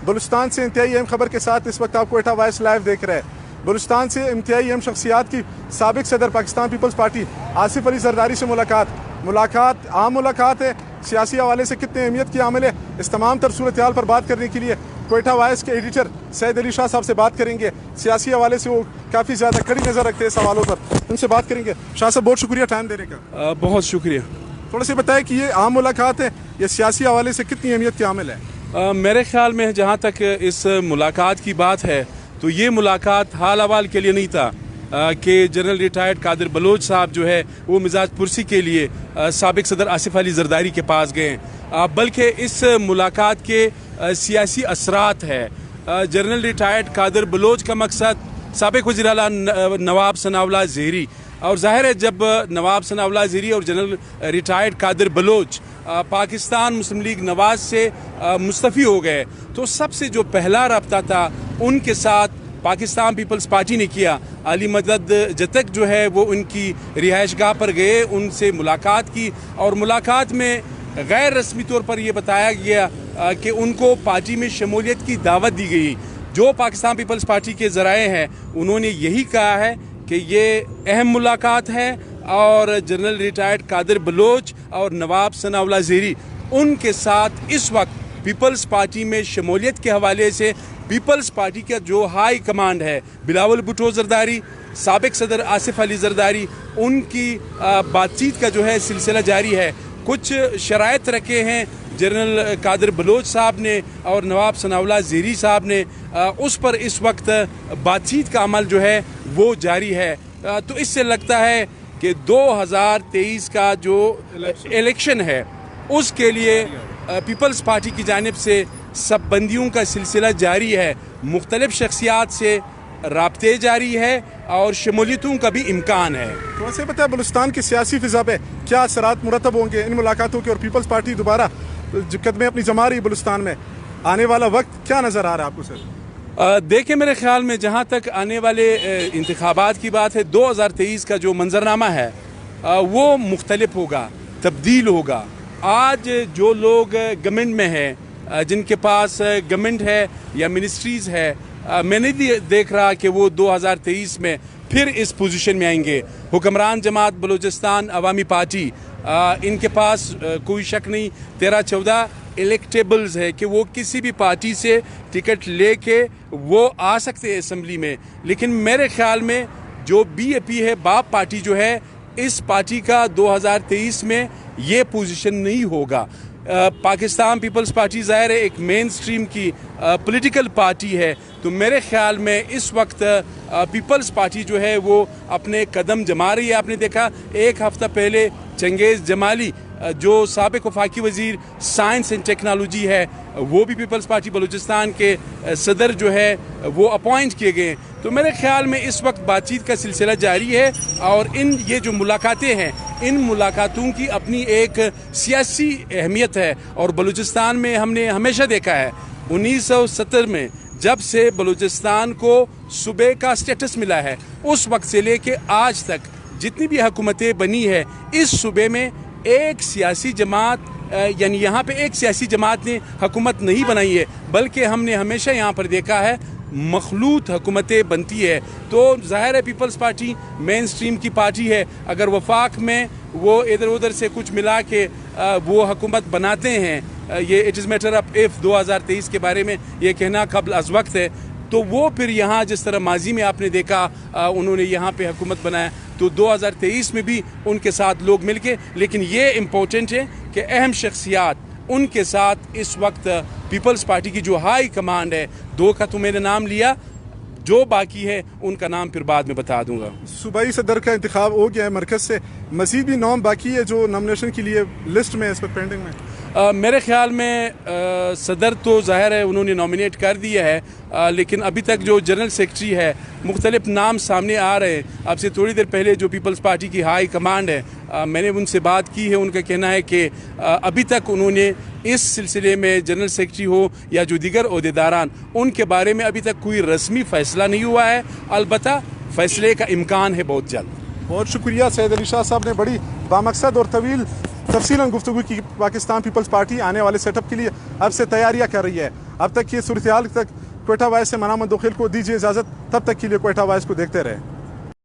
بلوچستان سے انتہائی اہم خبر کے ساتھ اس وقت آپ کوئٹہ وائس لائیو دیکھ رہے ہیں۔ بلوچستان سے انتہائی اہم شخصیات کی سابق صدر پاکستان پیپلز پارٹی آصف علی زرداری سے ملاقات عام ملاقات ہے، سیاسی حوالے سے کتنے اہمیت کی عامل ہے، اس تمام تر صورتحال پر بات کرنے کے لیے کوئٹہ وائس کے ایڈیٹر سید علی شاہ صاحب سے بات کریں گے۔ سیاسی حوالے سے وہ کافی زیادہ کڑی نظر رکھتے ہیں اس حوالوں پر، ان سے بات کریں گے۔ شاہ صاحب بہت شکریہ ٹائم دینے کا۔ بہت شکریہ۔ تھوڑا سا بتائیں کہ یہ عام ملاقات ہے، یہ سیاسی حوالے سے کتنی اہمیت کی عامل ہے؟ میرے خیال میں جہاں تک اس ملاقات کی بات ہے تو یہ ملاقات حال احوال کے لیے نہیں تھا کہ جنرل ریٹائرڈ قادر بلوچ صاحب جو ہے وہ مزاج پرسی کے لیے سابق صدر آصف علی زرداری کے پاس گئے، بلکہ اس ملاقات کے سیاسی اثرات ہے۔ جنرل ریٹائرڈ قادر بلوچ کا مقصد سابق وزیر اعلیٰ نواب ثناء اللہ زہری، اور ظاہر ہے جب نواب ثناء اللہ زہری اور جنرل ریٹائرڈ قادر بلوچ پاکستان مسلم لیگ نواز سے مستعفی ہو گئے تو سب سے جو پہلا رابطہ تھا ان کے ساتھ پاکستان پیپلز پارٹی نے کیا۔ علی مدد جتک جو ہے وہ ان کی رہائش گاہ پر گئے، ان سے ملاقات کی، اور ملاقات میں غیر رسمی طور پر یہ بتایا گیا کہ ان کو پارٹی میں شمولیت کی دعوت دی گئی۔ جو پاکستان پیپلز پارٹی کے ذرائع ہیں انہوں نے یہی کہا ہے کہ یہ اہم ملاقات ہے، اور جنرل ریٹائرڈ قادر بلوچ اور نواب ثناء اللہ زہری ان کے ساتھ اس وقت پیپلز پارٹی میں شمولیت کے حوالے سے پیپلز پارٹی کا جو ہائی کمانڈ ہے، بلاول بھٹو زرداری، سابق صدر آصف علی زرداری، ان کی بات چیت کا جو ہے سلسلہ جاری ہے۔ کچھ شرائط رکھے ہیں جنرل قادر بلوچ صاحب نے اور نواب ثناء اللہ زہری صاحب نے، اس پر اس وقت بات چیت کا عمل جو ہے وہ جاری ہے۔ تو اس سے لگتا ہے کہ 2023 کا جو الیکشن ہے اس کے لیے پیپلز پارٹی کی جانب سے سب بندیوں کا سلسلہ جاری ہے، مختلف شخصیات سے رابطے جاری ہے اور شمولیتوں کا بھی امکان ہے۔ تو ویسے بتائیں بلوچستان کی سیاسی فضا پہ کیا اثرات مرتب ہوں گے ان ملاقاتوں کے، اور پیپلز پارٹی دوبارہ قدمیں اپنی جما رہی بلوچستان میں، آنے والا وقت کیا نظر آ رہا ہے آپ کو سر؟ دیکھیں میرے خیال میں جہاں تک آنے والے انتخابات کی بات ہے، 2023 کا جو منظرنامہ ہے وہ مختلف ہوگا، تبدیل ہوگا۔ آج جو لوگ گورنمنٹ میں ہیں، جن کے پاس گورنمنٹ ہے یا منسٹریز ہے، میں نہیں دیکھ رہا کہ وہ 2023 میں پھر اس پوزیشن میں آئیں گے۔ حکمران جماعت بلوچستان عوامی پارٹی، ان کے پاس کوئی شک نہیں 13-14 الیکٹیبلز ہے کہ وہ کسی بھی پارٹی سے ٹکٹ لے کے وہ آ سکتے ہیں اسمبلی میں، لیکن میرے خیال میں جو بی اے پی ہے، باپ پارٹی جو ہے، اس پارٹی کا 2023 میں یہ پوزیشن نہیں ہوگا۔ پاکستان پیپلز پارٹی ظاہر ہے ایک مین سٹریم کی پولیٹیکل پارٹی ہے، تو میرے خیال میں اس وقت پیپلز پارٹی جو ہے وہ اپنے قدم جما رہی ہے۔ آپ نے دیکھا ایک ہفتہ پہلے چنگیز جمالی جو سابق وفاقی وزیر سائنس اینڈ ٹیکنالوجی ہے، وہ بھی پیپلز پارٹی بلوچستان کے صدر جو ہے وہ اپوائنٹ کیے گئے۔ تو میرے خیال میں اس وقت بات چیت کا سلسلہ جاری ہے، اور یہ جو ملاقاتیں ہیں ان ملاقاتوں کی اپنی ایک سیاسی اہمیت ہے۔ اور بلوچستان میں ہم نے ہمیشہ دیکھا ہے 1970 میں جب سے بلوچستان کو صوبے کا سٹیٹس ملا ہے، اس وقت سے لے کے آج تک جتنی بھی حکومتیں بنی ہے، اس صوبے میں ایک سیاسی جماعت یعنی یہاں پہ ایک سیاسی جماعت نے حکومت نہیں بنائی ہے، بلکہ ہم نے ہمیشہ یہاں پر دیکھا ہے مخلوط حکومتیں بنتی ہے۔ تو ظاہر ہے پیپلز پارٹی مین سٹریم کی پارٹی ہے، اگر وفاق میں وہ ادھر ادھر سے کچھ ملا کے وہ حکومت بناتے ہیں، یہ it is matter of F 2023 کے بارے میں یہ کہنا قبل از وقت ہے، تو وہ پھر یہاں جس طرح ماضی میں آپ نے دیکھا انہوں نے یہاں پہ حکومت بنایا، تو 2023 میں بھی ان کے ساتھ لوگ مل کے، لیکن یہ امپورٹنٹ ہے کہ اہم شخصیات ان کے ساتھ اس وقت پیپلز پارٹی کی جو ہائی کمانڈ ہے، 2 کا تو میں نے نام لیا، جو باقی ہے ان کا نام پھر بعد میں بتا دوں گا۔ صوبائی صدر کا انتخاب ہو گیا ہے مرکز سے، مزید بھی نام باقی ہے جو نامنیشن کے لیے لسٹ میں اس پر پینڈنگ میں؟ میرے خیال میں صدر تو ظاہر ہے انہوں نے نامنیٹ کر دیا ہے، لیکن ابھی تک جو جنرل سیکرٹری ہے مختلف نام سامنے آ رہے ہیں۔ اب سے تھوڑی دیر پہلے جو پیپلز پارٹی کی ہائی کمانڈ ہے، میں نے ان سے بات کی ہے، ان کا کہنا ہے کہ ابھی تک انہوں نے اس سلسلے میں جنرل سیکرٹری ہو یا جو دیگر عہدیداران ان کے بارے میں ابھی تک کوئی رسمی فیصلہ نہیں ہوا ہے، البتہ فیصلے کا امکان ہے بہت جلد۔ بہت شکریہ سید علی شاہ صاحب نے بڑی بامقصد اور طویل تفصیلاً گفتگو کی۔ پاکستان پیپلز پارٹی آنے والے سیٹ اپ کے لیے اب سے تیاریاں کر رہی ہے۔ اب تک یہ صورتحال تک کوئٹہ وائس سے منع منتقل کو دیجیے اجازت، تب تک کے لیے کوئٹہ وائس کو دیکھتے رہیں۔